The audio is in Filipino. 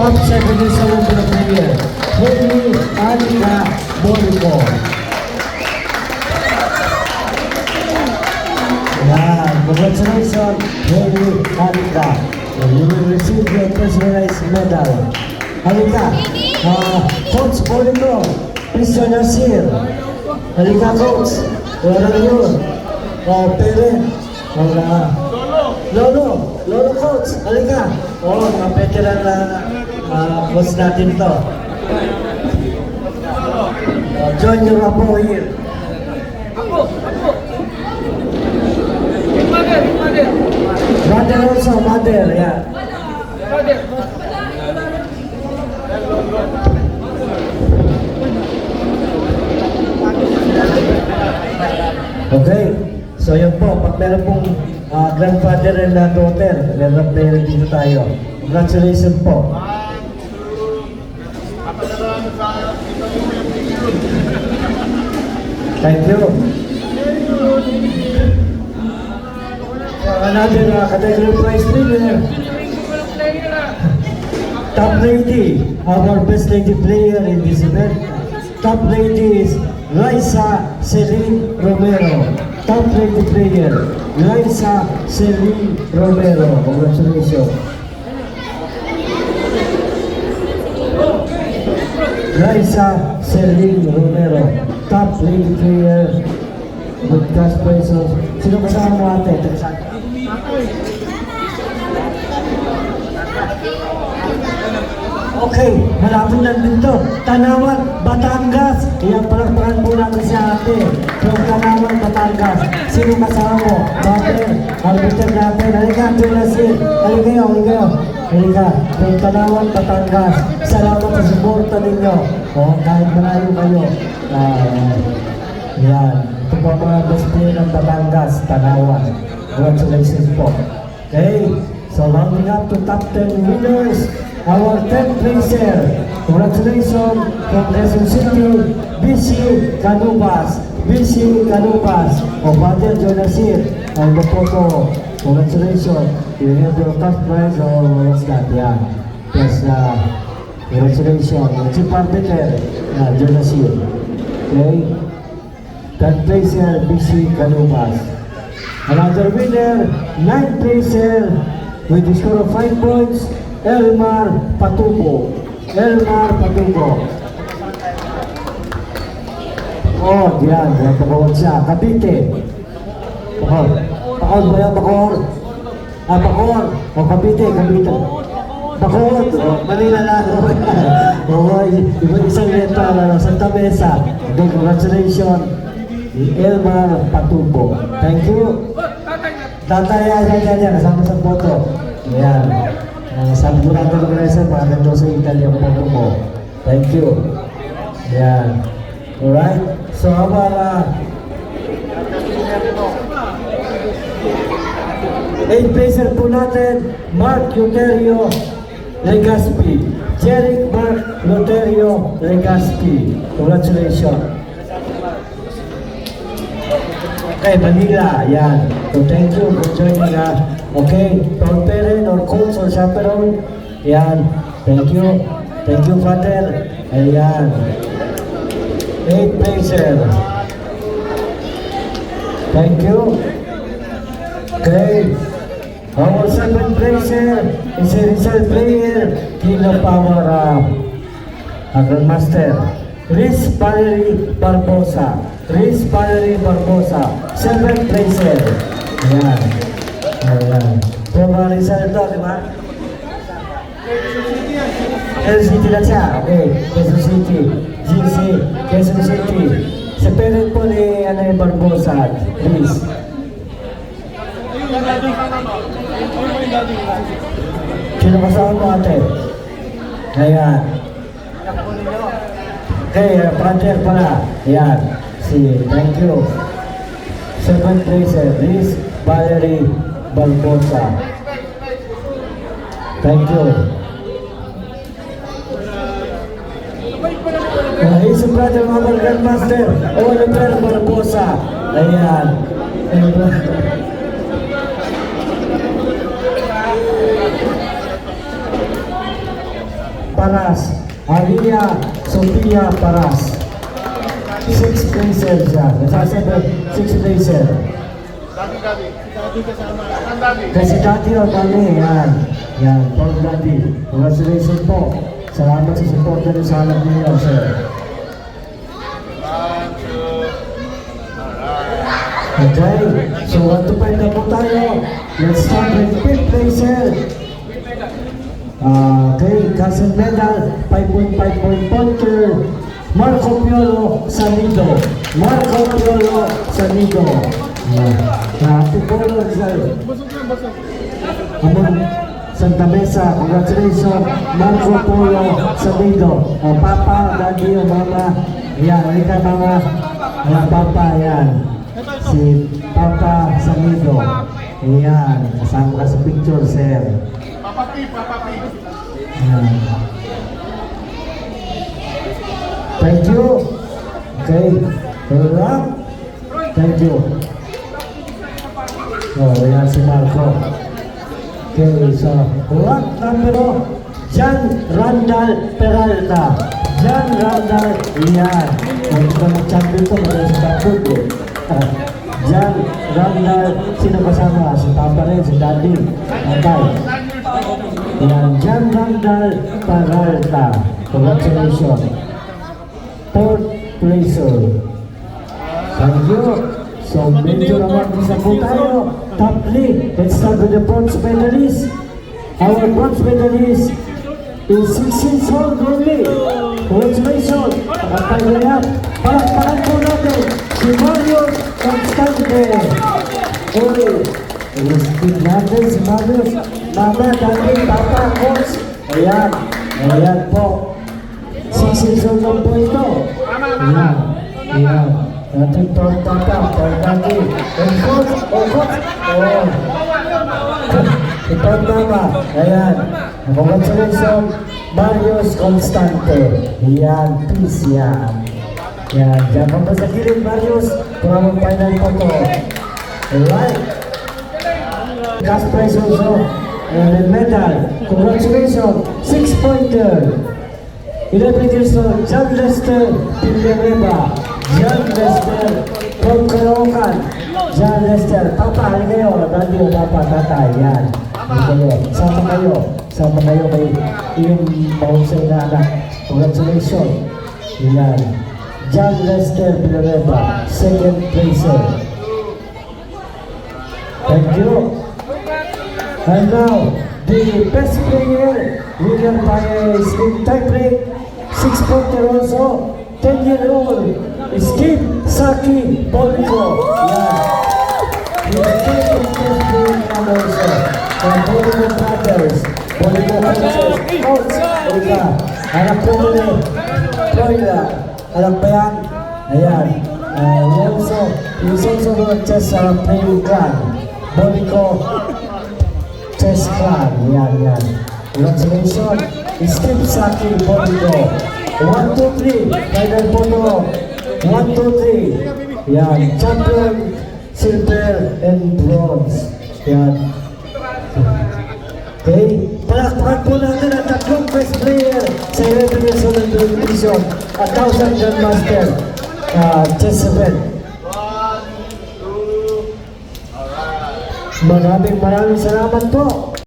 top 7 years old na player, Henry Alika Bonico. Yan, congratulations, Henry Alika. You will receive your personalized medal. Halika, Coach Bonico, Christian Nasir. Halika, Coach. Wala yun. Pere. Wala. Lolo Coach. Halika. Mga veteran na coach natin to. Join your apo here. Mother also, mother, yeah. Okay, so yun po, pag meron pong grandfather and daughter, meron player dito tayo. Congratulations po. Thank you. Another category prize winner. Top lady, our best lady player in this event. Top lady is Liza Celine Romero. Top lady player, Liza Celine Romero. Congratulations. Liza Celine Romero. Top lady player with cash prizes. Sino kasama mo ate? Okay, malapit lang dito. Tanawan, Batangas. Iyan palakpakan po natin si ate. From Tanawan, Batangas. Sino kasama mo? Bater, arbiter natin. Halika, Nasir. Halika kayo. Halika, from Tanawan, Batangas. Salamat sa suporta ninyo. Kahit malayo kayo. Yan. Ito po mga best player ng Batangas, Tanawan. Congratulations po. Okay, so rounding up to top 10 winners. Our 10th placer, congratulations from Quezon City, BC Canubas. Father John Nasir, and the photo, congratulations. You have your first prize or what's that? Yeah. Yes, congratulations. Chief Arbiter, John Nasir. Okay. 10th placer, BC Canubas. Another winner, 9th placer, with the score of 5 points, Elmar Patubo. Diyan, pakawad siya. Cavite. Pakawad ba yan, Bakor? Bakor. Cavite. Bakor. Manila lang. Isang letra, Santa Mesa. Okay, congratulations. Elmar Patubo. Thank you. Tatay, yan. Kasama sa photo. Ayan. Sabi ko natin organizer, maganda sa Italia ang photo mo. Thank you. Ayan. Alright. So, our 8th placer po natin, Mark Luterio Legaspi. Jeric Mark Luterio Legaspi. Congratulations. Okay, Manila. Ayan. So, thank you for joining us. Okay, proud parent or coach or chaperone. Ayan. Thank you. Thank you, Father. Ayan. 8th placer. Thank you. Okay. Our 7th placer is a reserve player, King of Power Grandmaster. Riz Valerie Barbosa. 7th placer. Ayan. From Rizal ito, di ba? Quezon City lang siya. Okay, Quezon City. GC, Quezon City. Sa parent po ni Barbosa, please. Sino kasama mo ate? Ayan. Okay, brother pala. Ayan. Thank you. 7th placer, Riz Valerie Barbosa. Thank you. He's a brother of our Grandmaster, Oliver Barbosa. Ayan. Paras. Alia Sofia Paras. 6 placer siya. Nasasabi, 6 placer. Kasi dati o kami, yan. Yan, Paul Daddy. Congratulations po. Salamat sa support na rin sa anak niyo, sir. Okay, so 1 to 5 na po tayo. Let's start with 5th placer. Okay, Cousin Medal, 5.5 point punter. Marco Piolo Sanido. Marco Piolo Sanido. Happy Polo, sir. Amon Santa Mesa, congratulations. Marco Polo Sanido. Papa, Daddy, Mama. Yan, halika mga papa, yan. Si Papa Sanido. Ayan, kasama ka sa picture, sir. Papa P. Ayan. Thank you. Okay. Alright. Thank you. Oh, ayan si Marco. Okay, so, what number? John Randall Peralta. John Randall, ayan. Ito na champion ko, wala sa kapag ko. John Randall, sino kasama? Si Papa rin, si Daddy. Okay. Ayan, John Randall Peralta. Congratulations. 4th placer. Thank you. So, medyo naman isa po tayo. Top 3. Let's start with the bronze medalist. Our bronze medalist is 16 years old only. Congratulations. Nakatay na yan. Palakpakan po natin si Marius Constante. Okay. Speed natin si Marius. Mama, Daddy, Papa, Coach. Ayan. Ayan po. 6 years old lang po ito. Ayan. Ayan. Ating Papa, Daddy. And Coach. Oh, Coach. Oh. Ito Mama. Ayan. Congratulations. Marius Constante. Ayan. Peace yan. Ayan. Diyan pa ba sa gilid, Marius? Para mag-final po to. Alright. Cash prize also. And medal. Congratulations. 6-pointer. 11 years old, John Lester Villanueva. John Lester from Caloocan. John Lester. Papa, halika kayo. Daddy o Papa, Tatay. Yan. Halika kayo. Sama kayo. Sama kayo kay iyong mahusay na anak. Congratulations. Yan. John Lester Villanueva. 2nd placer. Thank you. And now, the best player, William Paez in tie-break, 6-pointer also, 10-year-old, Skip Saki Bolico. Yeah. He is also. And Bolico Brothers. Bolico Brothers. Coach, Bolica. Anak po nila. Florida. Anak ba yan? Ayan. He is also going to chess playing clan. Bolico Chess Clan, yan. Congratulations, Steve Saki Bolico. 1, 2, 3, final photo. 1, 2, 3. Yan, champion, silver, and bronze. Yan. Okay, palakpakan po natin ang tatlong best player sa 11 years old and division at 1,000 Grandmaster chess event. Maraming salamat po.